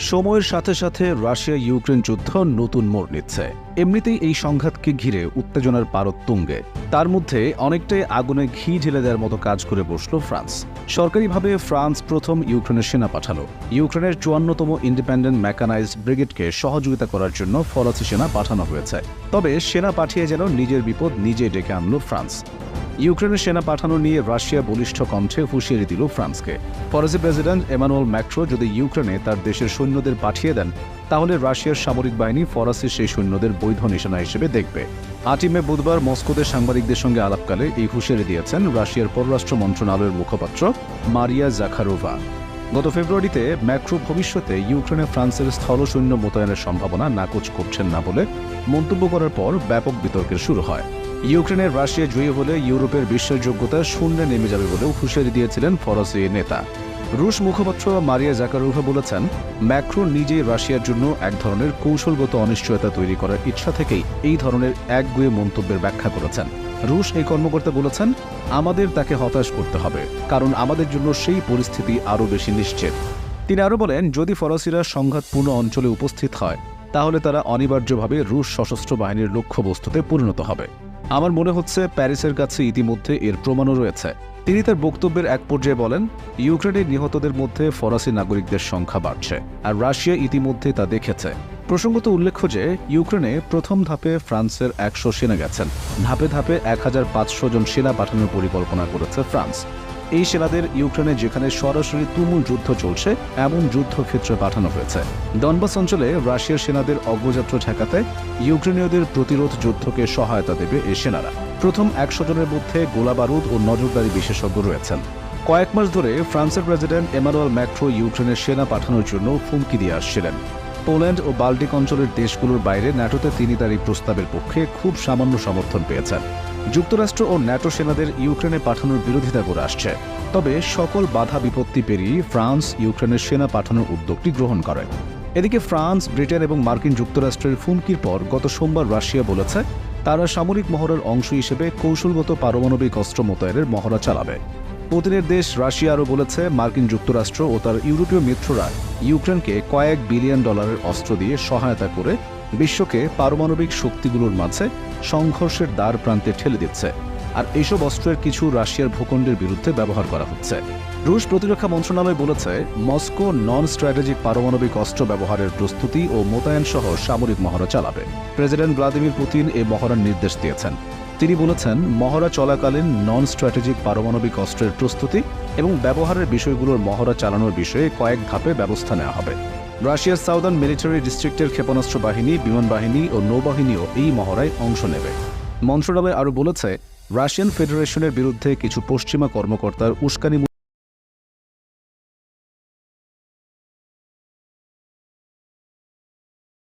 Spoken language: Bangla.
সময়ের সাথে সাথে রাশিয়া ইউক্রেন যুদ্ধ নতুন মোড় নিচ্ছে। এমনিতেই এই সংঘাতকে ঘিরে উত্তেজনার পারদ তুঙ্গে। তার মধ্যে অনেকটাই আগুনে ঘি ঢেলে দেওয়ার মতো কাজ করে বসল ফ্রান্স। সরকারিভাবে ফ্রান্স প্রথম ইউক্রেনের সেনা পাঠালো। ইউক্রেনের ৫৪তম ইন্ডিপেন্ডেন্ট মেকানাইজড ব্রিগেডকে সহযোগিতা করার জন্য ফরাসি সেনা পাঠানো হয়েছে। তবে সেনা পাঠিয়ে যেন নিজের বিপদ নিজেই ডেকে আনল ফ্রান্স। ইউক্রেনের সেনা পাঠানো নিয়ে রাশিয়া বলিষ্ঠ কণ্ঠে হুঁশিয়ারি দিল ফ্রান্সকে। ফরাসি প্রেসিডেন্ট এমানুয়েল ম্যাক্রো যদি ইউক্রেনে তার দেশের সৈন্যদের পাঠিয়ে দেন, তাহলে রাশিয়ার সামরিক বাহিনী ফরাসি সেই সৈন্যদের বৈধ নিশানা হিসেবে দেখবে। ৮ মে বুধবার মস্কোতে সাংবাদিকদের সঙ্গে আলাপকালে এই হুঁশিয়ারি দিয়েছেন রাশিয়ার পররাষ্ট্র মন্ত্রণালয়ের মুখপাত্র মারিয়া জাখারোভা। গত ফেব্রুয়ারিতে ম্যাক্রো ভবিষ্যতে ইউক্রেনে ফ্রান্সের স্থলসৈন্য মোতায়েনের সম্ভাবনা নাকচ করছেন না বলে মন্তব্য করার পর ব্যাপক বিতর্কের শুরু হয়। ইউক্রেনের রাশিয়া জয়ী হলে ইউরোপের বিশ্বাসযোগ্যতা শূন্যে নেমে যাবে বলেও হুঁশিয়ারি দিয়েছিলেন ফরাসি নেতা। রুশ মুখপাত্র মারিয়া জাকারোভা বলেছেন, ম্যাক্রো নিজেই রাশিয়ার জন্য এক ধরনের কৌশলগত অনিশ্চয়তা তৈরি করার ইচ্ছা থেকেই এই ধরনের একগুঁয়ে মন্তব্যের ব্যাখ্যা করেছেন। রুশ এই কর্মকর্তা বলেছেন, আমাদের তাকে হতাশ করতে হবে, কারণ আমাদের জন্য সেই পরিস্থিতি আরও বেশি নিশ্চিত। তিনি আরও বলেন, যদি ফরাসিরা সংঘাতপূর্ণ অঞ্চলে উপস্থিত হয়, তাহলে তারা অনিবার্যভাবে রুশ সশস্ত্র বাহিনীর লক্ষ্যবস্তুতে পরিণত হবে। আমার মনে হচ্ছে প্যারিসের কাছে ইতিমধ্যে এর প্রমাণও রয়েছে। তিনি তার বক্তব্যের এক পর্যায়ে বলেন, ইউক্রেনের নিহতদের মধ্যে ফরাসি নাগরিকদের সংখ্যা বাড়ছে, আর রাশিয়া ইতিমধ্যে তা দেখেছে। প্রসঙ্গত উল্লেখ্য যে ইউক্রেনে প্রথম ধাপে ফ্রান্সের ১০০ সেনা গেছেন। ধাপে ধাপে ১৫০০ জন সেনা পাঠানোর পরিকল্পনা করেছে ফ্রান্স। এই সেনাদের ইউক্রেনে যেখানে সরাসরি তুমুল যুদ্ধ চলছে এমন যুদ্ধক্ষেত্রে পাঠানো হয়েছে। ডনবাস অঞ্চলে রাশিয়ার সেনাদের অগ্রযাত্রা ঠেকাতে ইউক্রেনীয়দের প্রতিরোধ যুদ্ধকে সহায়তা দেবে এই সেনারা। প্রথম ১০০ জনের মধ্যে গোলাবারুদ ও নজরদারি বিশেষজ্ঞ রয়েছেন। কয়েক মাস ধরে ফ্রান্সের প্রেসিডেন্ট এমানুয়েল ম্যাক্রো ইউক্রেনের সেনা পাঠানোর জন্য হুমকি দিয়ে আসছিলেন। পোল্যান্ড ও বাল্টিক অঞ্চলের দেশগুলোর বাইরে ন্যাটোতে তিনি তার এই প্রস্তাবের পক্ষে খুব সামান্য সমর্থন পেয়েছেন। যুক্তরাষ্ট্র ও ন্যাটো সেনাদের ইউক্রেনে পাঠানোর বিরোধিতা করে আসছে। তবে সকল বাধা বিপত্তি পেরিয়ে ফ্রান্স ইউক্রেনের সেনা পাঠানোর উদ্যোগটি গ্রহণ করে। এদিকে ফ্রান্স, ব্রিটেন এবং মার্কিন যুক্তরাষ্ট্রের হুমকির পর গত সোমবার রাশিয়া বলেছে, তারা সামরিক মহড়ার অংশ হিসেবে কৌশলগত পারমাণবিক অস্ত্র মোতায়েনের মহড়া চালাবে। পুতিনের দেশ রাশিয়া আরও বলেছে, মার্কিন যুক্তরাষ্ট্র ও তার ইউরোপীয় মিত্ররা ইউক্রেনকে কয়েক বিলিয়ন ডলারের অস্ত্র দিয়ে সহায়তা করে বিশ্বকে পারমাণবিক শক্তিগুলোর মাঝে সংঘর্ষের দ্বার প্রান্তে ঠেলে দিচ্ছে। আর এইসব অস্ত্রের কিছু রাশিয়ার ভূখণ্ডের বিরুদ্ধে ব্যবহার করা হচ্ছে। রুশ প্রতিরক্ষা মন্ত্রণালয় বলেছে, মস্কো নন স্ট্র্যাটেজিক পারমাণবিক অস্ত্র ব্যবহারের প্রস্তুতি ও মোতায়েন সহ সামরিক মহড়া চালাবে। প্রেসিডেন্ট ভ্লাদিমির পুতিন এই মহড়ার নির্দেশ দিয়েছেন। তিনি বলেছেন, মহড়া চলাকালীন নন স্ট্র্যাটেজিক পারমাণবিক অস্ত্রের প্রস্তুতি এবং ব্যবহারের বিষয়গুলোর মহড়া চালানোর বিষয়ে কয়েক ধাপে ব্যবস্থা নেওয়া হবে। রাশিয়ার সাউদার্ন মিলিটারি ডিস্ট্রিক্টের ক্ষেপণাস্ত্র বাহিনী, বিমান বাহিনী ও নৌবাহিনীও এই মহড়ায় অংশ নেবে। মন্ত্রণালয় আরও বলেছে, রাশিয়ান ফেডারেশনের বিরুদ্ধে কিছু পশ্চিমা কর্মকর্তার উস্কানি